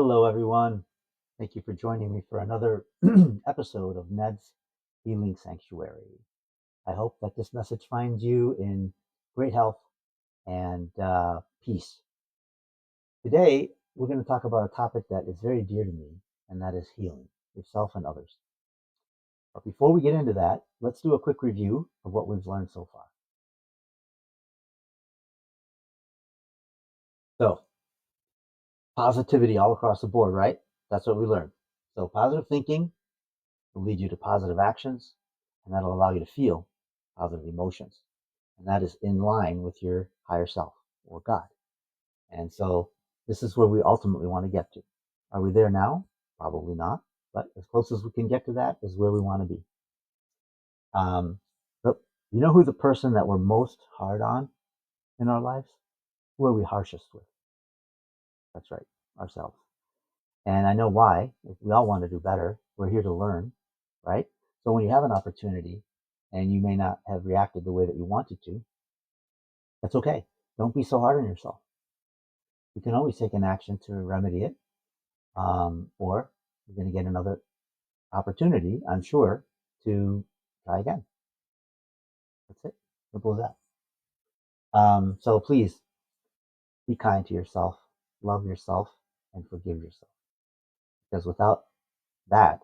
Hello, everyone. Thank you for joining me for another episode of Ned's Healing Sanctuary. I hope that this message finds you in great health and peace. Today, we're going to talk about a topic that is very dear to me, and that is healing yourself and others. But before we get into that, let's do a quick review of what we've learned so far. So, positivity all across the board, right? That's what we learned. So, positive thinking will lead you to positive actions, and that'll allow you to feel positive emotions. And that is in line with your higher self or God. And so this is where we ultimately want to get to. Are we there now? Probably not, but as close as we can get to that is where we want to be. But you know who the person that we're most hard on in our lives? Who are we harshest with? That's right, ourselves. And I know why. We all want to do better. We're here to learn, right? So when you have an opportunity and you may not have reacted the way that you wanted to, that's okay. Don't be so hard on yourself. You can always take an action to remedy it, or you're going to get another opportunity, I'm sure, to try again. That's it. Simple as that. So please be kind to yourself, love yourself, and forgive yourself. Because without that,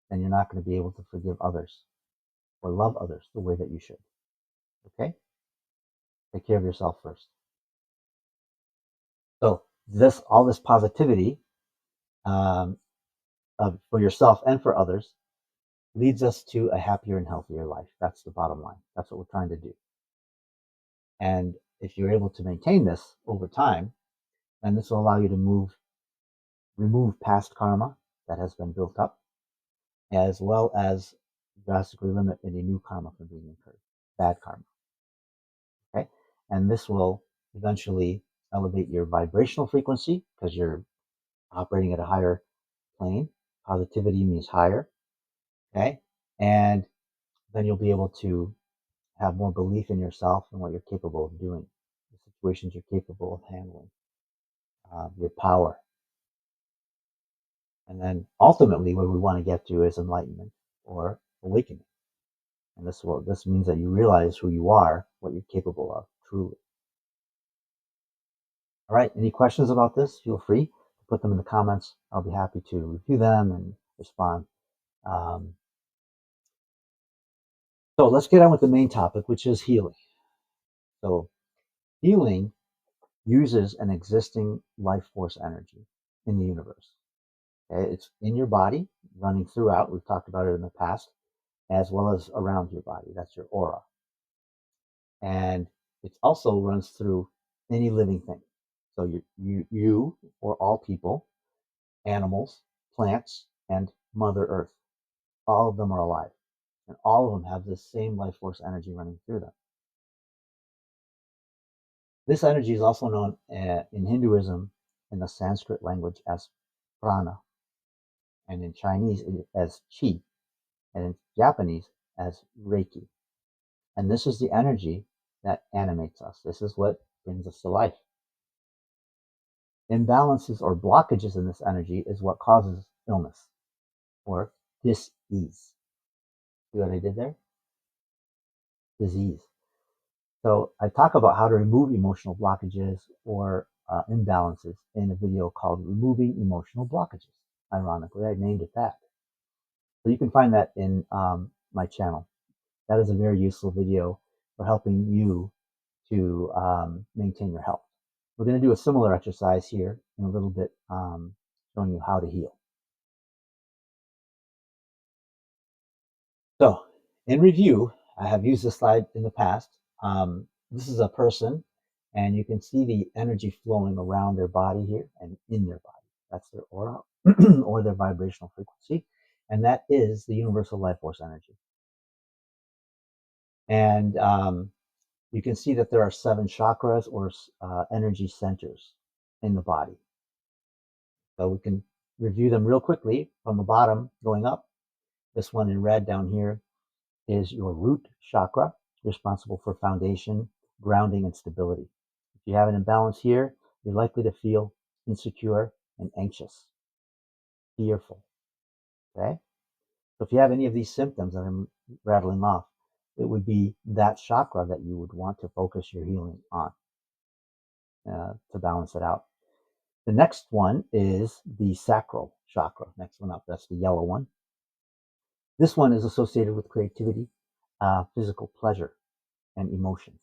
then you're not going to be able to forgive others or love others the way that you should. Okay? Take care of yourself first. So all this positivity um, for yourself and for others leads us to a happier and healthier life. That's the bottom line. That's what we're trying to do. And if you're able to maintain this over time, then this will allow you to remove past karma that has been built up, as well as drastically limit any new karma from being incurred, bad karma. Okay. And this will eventually elevate your vibrational frequency because you're operating at a higher plane. Positivity means higher. Okay. And then you'll be able to have more belief in yourself and what you're capable of doing, the situations you're capable of handling, your power. And then ultimately, where we want to get to is enlightenment or awakening. And this means that you realize who you are, what you're capable of, truly. All right. Any questions about this? Feel free to put them in the comments. I'll be happy to review them and respond. Um, so let's get on with the main topic, which is healing. So healing uses an existing life force energy in the universe. Okay? It's in your body, running throughout. We've talked about it in the past, as well as around your body. That's your aura. And it also runs through any living thing. So you or all people, animals, plants, and Mother Earth, all of them are alive. And all of them have this same life force energy running through them. This energy is also known in Hinduism in the Sanskrit language as prana, and in Chinese as qi, and in Japanese as Reiki. And this is the energy that animates us. This is what brings us to life. Imbalances or blockages in this energy is what causes illness or dis-ease. See what I did there? Disease. So I talk about how to remove emotional blockages or imbalances in a video called Removing Emotional Blockages. Ironically, I named it that. So you can find that in my channel. That is a very useful video for helping you to maintain your health. We're going to do a similar exercise here in a little bit, showing you how to heal. So in review, I have used this slide in the past. This is a person, and you can see the energy flowing around their body here and in their body. That's their aura or their vibrational frequency. And that is the universal life force energy. And you can see that there are 7 chakras or energy centers in the body. So we can review them real quickly from the bottom going up. This one in red down here is your root chakra, responsible for foundation, grounding, and stability. If you have an imbalance here, you're likely to feel insecure, and anxious, fearful. Okay? So if you have any of these symptoms that I'm rattling off, it would be that chakra that you would want to focus your healing on to balance it out. The next one is the sacral chakra. Next one up, that's the yellow one. This one is associated with creativity, physical pleasure, and emotions.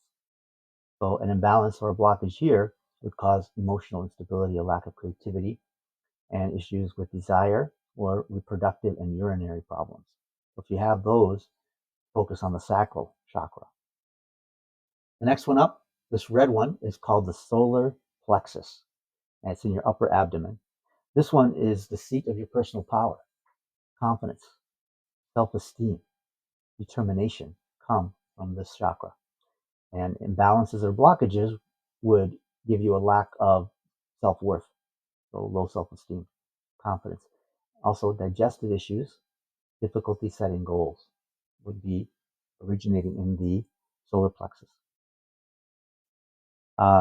So an imbalance or a blockage here would cause emotional instability, a lack of creativity, and issues with desire or reproductive and urinary problems. So if you have those, focus on the sacral chakra. The next one up, this red one, is called the solar plexus, and it's in your upper abdomen. This one is the seat of your personal power, confidence, self-esteem, determination come from this chakra. And imbalances or blockages would give you a lack of self-worth, so low self-esteem, confidence. Also, digestive issues, difficulty setting goals would be originating in the solar plexus.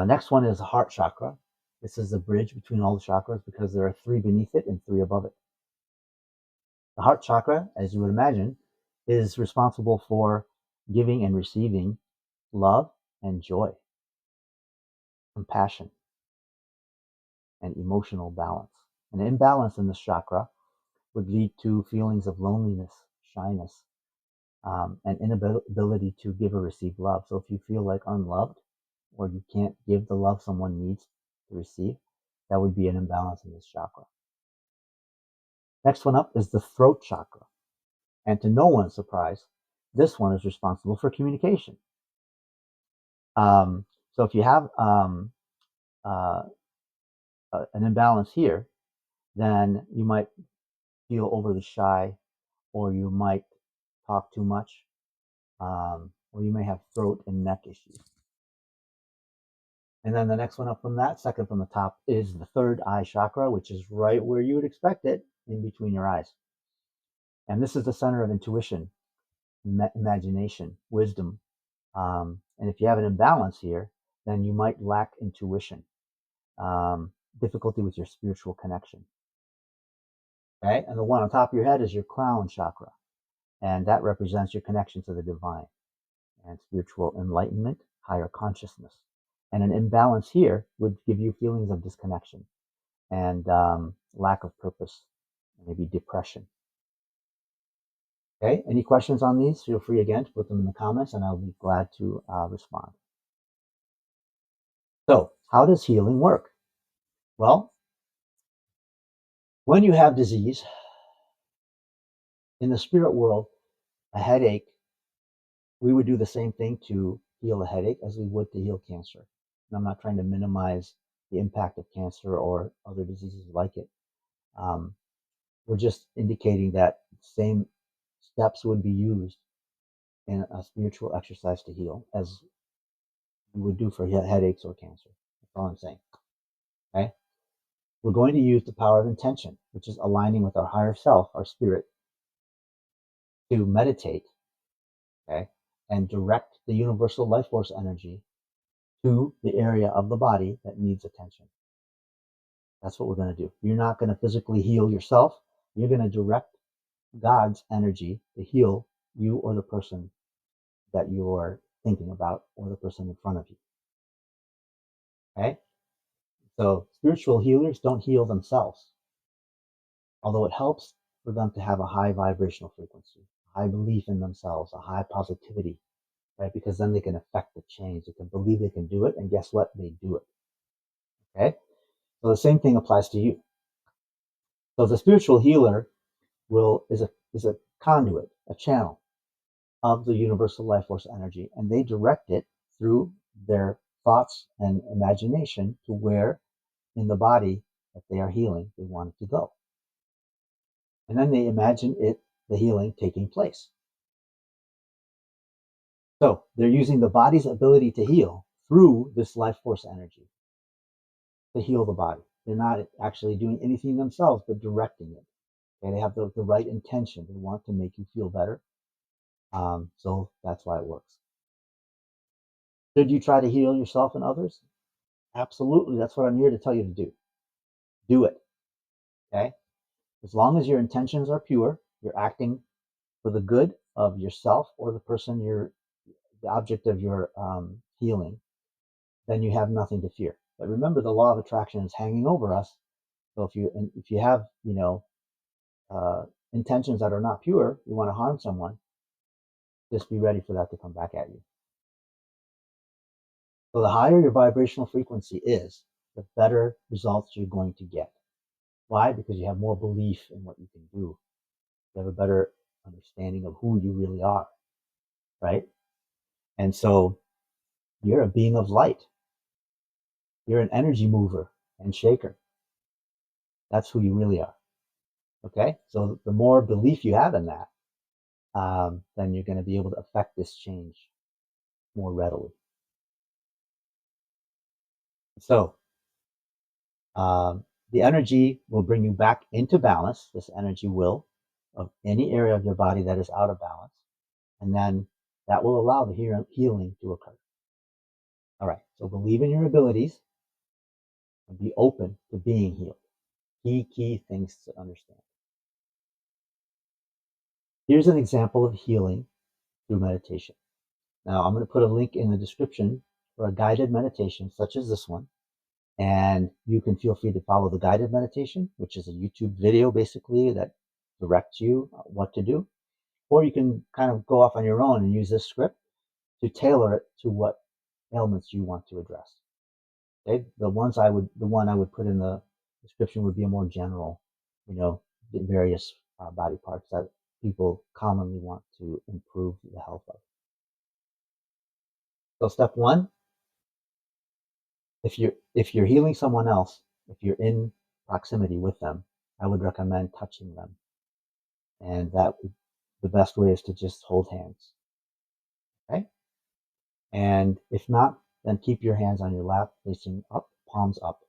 Next one is the heart chakra. This is the bridge between all the chakras because there are 3 beneath it and 3 above it. The heart chakra, as you would imagine, is responsible for giving and receiving love and joy, compassion, and emotional balance. An imbalance in this chakra would lead to feelings of loneliness, shyness, and inability to give or receive love. So if you feel like unloved or you can't give the love someone needs to receive, that would be an imbalance in this chakra. Next one up is the throat chakra. And to no one's surprise, this one is responsible for communication. So if you have uh, an imbalance here, then you might feel overly shy, or you might talk too much, or you may have throat and neck issues. And then the next one up from that, second from the top, is the third eye chakra, which is right where you would expect it, in between your eyes. And this is the center of intuition, imagination, wisdom. And if you have an imbalance here, then you might lack intuition, difficulty with your spiritual connection. Okay, and the one on top of your head is your crown chakra, and that represents your connection to the divine and spiritual enlightenment, higher consciousness. And an imbalance here would give you feelings of disconnection and lack of purpose, maybe depression. Okay, any questions on these? Feel free again to put them in the comments and I'll be glad to respond. So, how does healing work? Well, when you have disease, in the spirit world, a headache, we would do the same thing to heal a headache as we would to heal cancer. And I'm not trying to minimize the impact of cancer or other diseases like it. We're just indicating that same steps would be used in a spiritual exercise to heal as you would do for headaches or cancer. That's all I'm saying. Okay? We're going to use the power of intention, which is aligning with our higher self, our spirit, to meditate, okay, and direct the universal life force energy to the area of the body that needs attention. That's what we're going to do. You're not going to physically heal yourself. You're going to direct God's energy to heal you or the person that you're thinking about or the person in front of you. Okay? So spiritual healers don't heal themselves, although it helps for them to have a high vibrational frequency, high belief in themselves, a high positivity, right? Because then they can affect the change. They can believe they can do it, and guess what? They do it. Okay? So the same thing applies to you. So the spiritual healer is a conduit, a channel of the universal life force energy, and they direct it through their thoughts and imagination to where in the body that they are healing they want it to go. And then they imagine the healing taking place. So they're using the body's ability to heal through this life force energy to heal the body. They're not actually doing anything themselves, but directing it. Okay? They have the right intention. They want to make you feel better. So that's why it works. Should you try to heal yourself and others? Absolutely. That's what I'm here to tell you to do. Do it. Okay? As long as your intentions are pure, you're acting for the good of yourself or the person you're the object of your healing, then you have nothing to fear. But remember, the law of attraction is hanging over us. So if you have uh, intentions that are not pure, you want to harm someone, just be ready for that to come back at you. So the higher your vibrational frequency is, the better results you're going to get. Why? Because you have more belief in what you can do. You have a better understanding of who you really are, right? And so you're a being of light. You're an energy mover and shaker. That's who you really are. Okay? So the more belief you have in that, then you're going to be able to affect this change more readily. So the energy will bring you back into balance. This energy will, of any area of your body that is out of balance. And then that will allow the healing to occur. All right. So believe in your abilities and be open to being healed. Key things to understand. Here's an example of healing through meditation. Now, I'm going to put a link in the description for a guided meditation such as this one. And you can feel free to follow the guided meditation, which is a YouTube video basically that directs you what to do. Or you can kind of go off on your own and use this script to tailor it to what ailments you want to address. Okay? The one I would put in the description would be a more general, various body parts that people commonly want to improve the health of. So step one, if you're healing someone else, if you're in proximity with them, I would recommend touching them. And the best way is to just hold hands. Okay? And if not, then keep your hands on your lap facing up, palms up.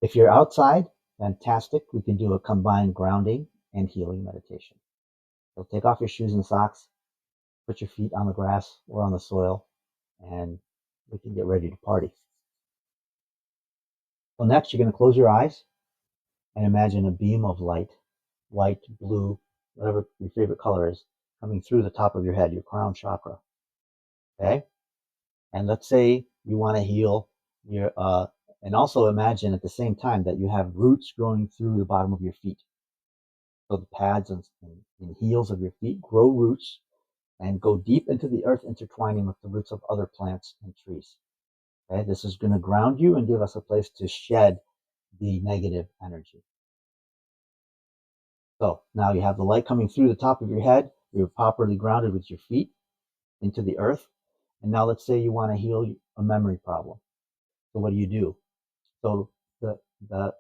If you're outside, fantastic. We can do a combined grounding and healing meditation. So take off your shoes and socks, put your feet on the grass or on the soil, and we can get ready to party. So next, you're going to close your eyes and imagine a beam of light, white, blue, whatever your favorite color is, coming through the top of your head, your crown chakra. Okay? And let's say you want to heal your, and also imagine at the same time that you have roots growing through the bottom of your feet. So the pads and heels of your feet grow roots and go deep into the earth, intertwining with the roots of other plants and trees. Okay? This is going to ground you and give us a place to shed the negative energy. So now you have the light coming through the top of your head. You're properly grounded with your feet into the earth. And now let's say you want to heal a memory problem. So what do? So the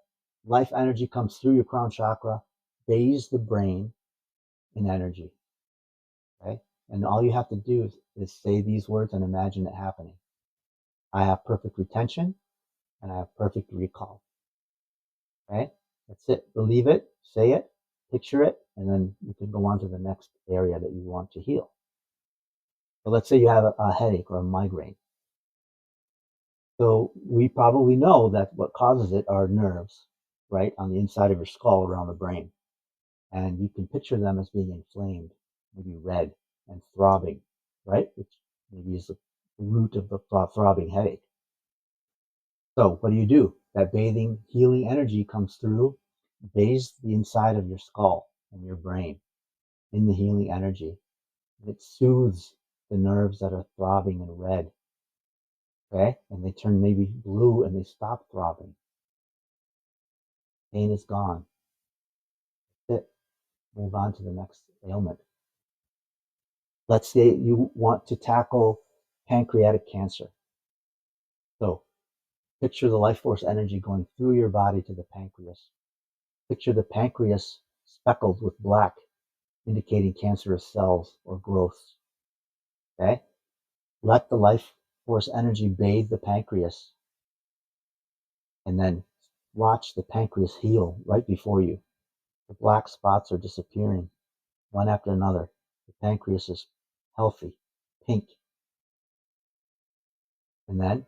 life energy comes through your crown chakra, bathes the brain in energy. Okay? And all you have to do is say these words and imagine it happening. I have perfect retention and I have perfect recall. Okay? That's it. Believe it, say it, picture it, and then you can go on to the next area that you want to heal. So let's say you have a headache or a migraine. So we probably know that what causes it are nerves, right, on the inside of your skull around the brain. And you can picture them as being inflamed, maybe red and throbbing, right, which maybe is the root of the throbbing headache. So what do? That bathing, healing energy comes through, bathes the inside of your skull and your brain in the healing energy. It soothes the nerves that are throbbing and red. Okay? And they turn maybe blue and they stop throbbing. Pain is gone. That's it. Move on to the next ailment. Let's say you want to tackle pancreatic cancer. So picture the life force energy going through your body to the pancreas. Picture the pancreas speckled with black, indicating cancerous cells or growths. Okay? Let the life force energy bathe the pancreas and then watch the pancreas heal right before you. The black spots are disappearing one after another. The pancreas is healthy, pink. And then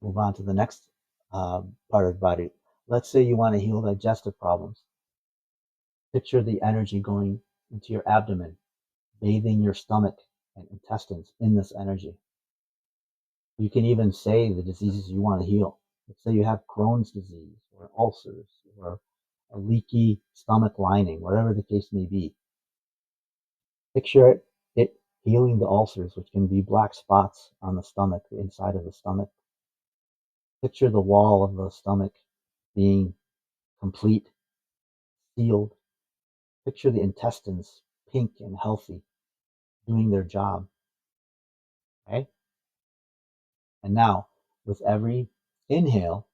move on to the next part of the body. Let's say you want to heal digestive problems. Picture the energy going into your abdomen, bathing your stomach and intestines in this energy. You can even say the diseases you want to heal. Let's say you have Crohn's disease or ulcers or a leaky stomach lining, whatever the case may be. Picture it healing the ulcers, which can be black spots on the stomach, the inside of the stomach. Picture the wall of the stomach being complete, sealed. Picture the intestines pink and healthy, doing their job. Okay? And now, with every inhale,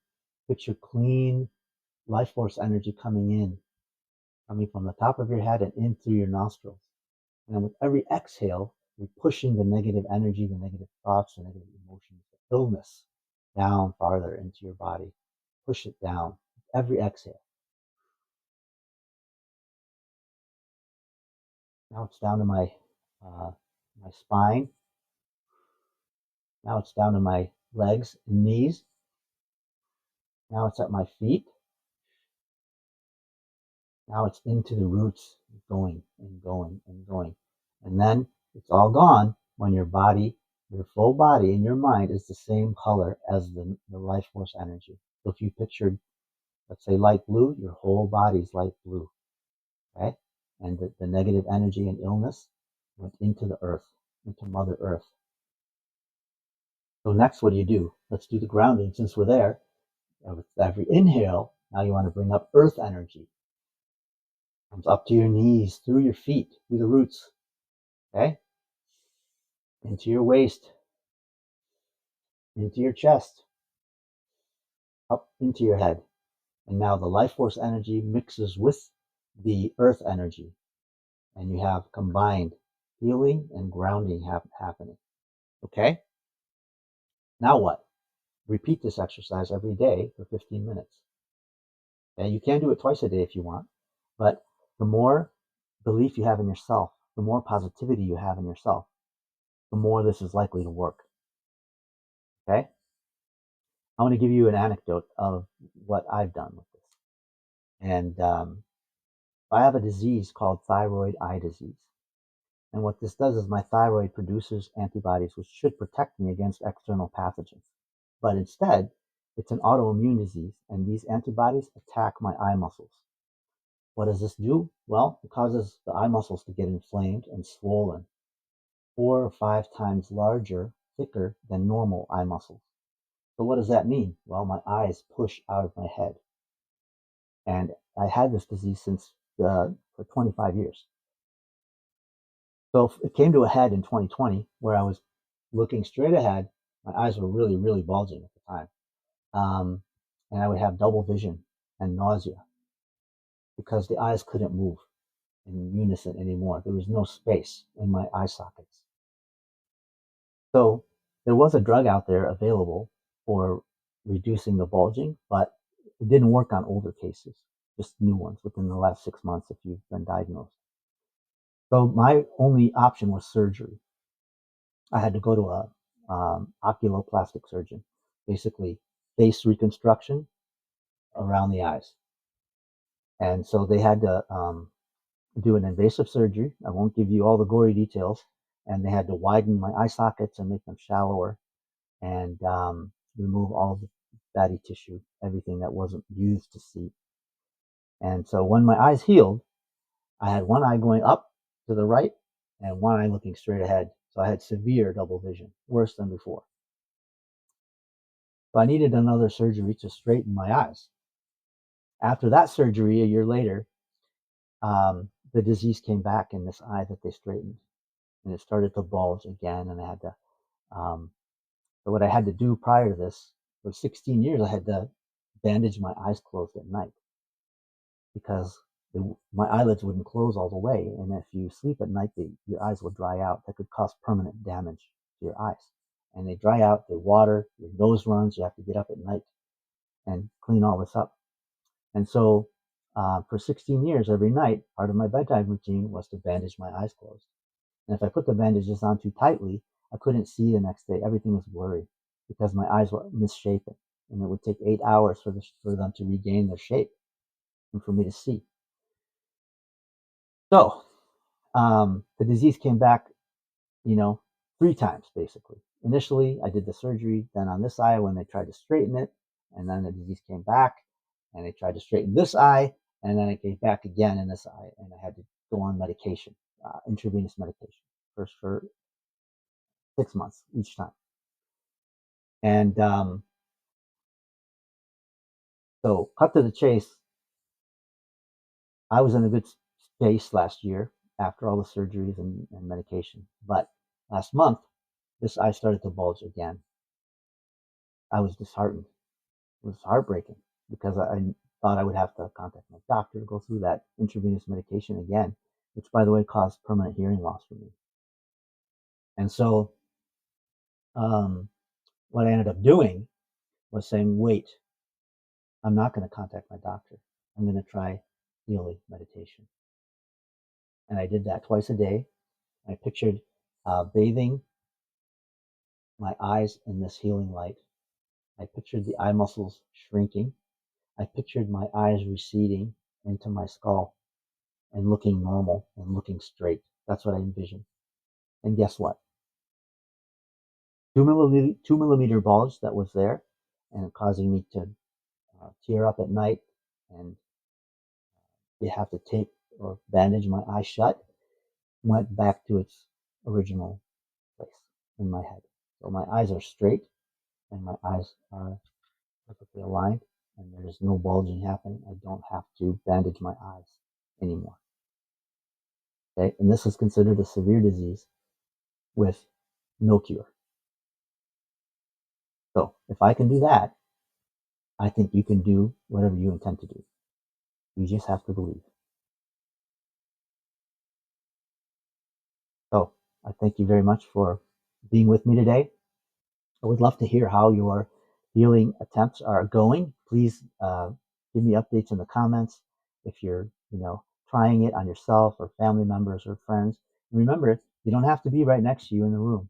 picture clean life force energy coming from the top of your head and in through your nostrils. And then with every exhale, you're pushing the negative energy, the negative thoughts, the negative emotions, the illness down farther into your body. Push it down with every exhale. Now it's down to my spine. Now it's down to my legs and knees. Now it's at my feet. Now it's into the roots, going and going and going. And then it's all gone when your body, your full body and your mind is the same color as the life force energy. So if you pictured, let's say, light blue, your whole body's light blue. Okay? And the negative energy and illness went into the earth, into Mother Earth. So next, what do? Let's do the grounding since we're there. With every inhale, now you want to bring up earth energy. Comes up to your knees, through your feet, through the roots. Okay? Into your waist, into your chest, up into your head. And now the life force energy mixes with the earth energy. And you have combined healing and grounding happening. Okay? Now what? Repeat this exercise every day for 15 minutes. And you can do it twice a day if you want, but the more belief you have in yourself, the more positivity you have in yourself, the more this is likely to work. Okay? I want to give you an anecdote of what I've done with this. And I have a disease called thyroid eye disease. And what this does is my thyroid produces antibodies which should protect me against external pathogens. But instead, it's an autoimmune disease, and these antibodies attack my eye muscles. What does this do? Well, it causes the eye muscles to get inflamed and swollen, 4 or 5 times larger, thicker than normal eye muscles. So what does that mean? Well, my eyes push out of my head. And I had this disease for 25 years. So it came to a head in 2020 where I was looking straight ahead. My eyes were really, really bulging at the time. And I would have double vision and nausea because the eyes couldn't move in unison anymore. There was no space in my eye sockets. So there was a drug out there available for reducing the bulging, but it didn't work on older cases, just new ones within the last 6 months if you've been diagnosed. So my only option was surgery. I had to go to a oculoplastic surgeon, basically face reconstruction around the eyes. And so they had to do an invasive surgery. I won't give you all the gory details. And they had to widen my eye sockets and make them shallower and remove all the fatty tissue, everything that wasn't used to see. And so when my eyes healed, I had one eye going up to the right and one eye looking straight ahead. So I had severe double vision, worse than before. So I needed another surgery to straighten my eyes. After that surgery, a year later, the disease came back in this eye that they straightened, and it started to bulge again. And I had to, so what I had to do prior to this, for 16 years, I had to bandage my eyes closed at night because my eyelids wouldn't close all the way. And if you sleep at night, your eyes will dry out. That could cause permanent damage to your eyes. And they dry out, they water, your nose runs, you have to get up at night and clean all this up. And so for 16 years, every night, part of my bedtime routine was to bandage my eyes closed. And if I put the bandages on too tightly, I couldn't see the next day. Everything was blurry because my eyes were misshapen. and it would take 8 hours for them to regain their shape and for me to see. So the disease came back, 3 times basically. Initially, I did the surgery, then on this eye when they tried to straighten it, and then the disease came back, and they tried to straighten this eye, and then it came back again in this eye, and I had to go on medication, intravenous medication, first for 6 months each time. And so, cut to the chase, I was in a good space last year after all the surgeries and medication. But last month, this eye started to bulge again. I was disheartened. It was heartbreaking because I thought I would have to contact my doctor to go through that intravenous medication again, which, by the way, caused permanent hearing loss for me. And so, um, what I ended up doing was saying, wait, I'm not going to contact my doctor. I'm going to try healing meditation. And I did that twice a day. I pictured bathing my eyes in this healing light. I pictured the eye muscles shrinking. I pictured my eyes receding into my skull and looking normal and looking straight. That's what I envisioned. And guess what? 2 millimeter bulge that was there and causing me to tear up at night and you have to tape or bandage my eye shut went back to its original place in my head. So my eyes are straight and my eyes are perfectly aligned and there is no bulging happening. I don't have to bandage my eyes anymore. Okay, and this is considered a severe disease with no cure. So if I can do that, I think you can do whatever you intend to do. You just have to believe. So I thank you very much for being with me today. I would love to hear how your healing attempts are going. Please give me updates in the comments if you're, trying it on yourself or family members or friends. And remember, you don't have to be right next to you in the room.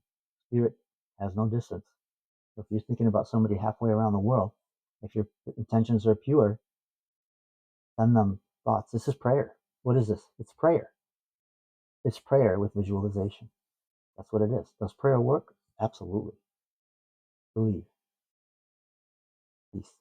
Spirit has no distance. So if you're thinking about somebody halfway around the world, if your intentions are pure, send them thoughts. This is prayer. What is this? It's prayer. It's prayer with visualization. That's what it is. Does prayer work? Absolutely. Believe. Peace.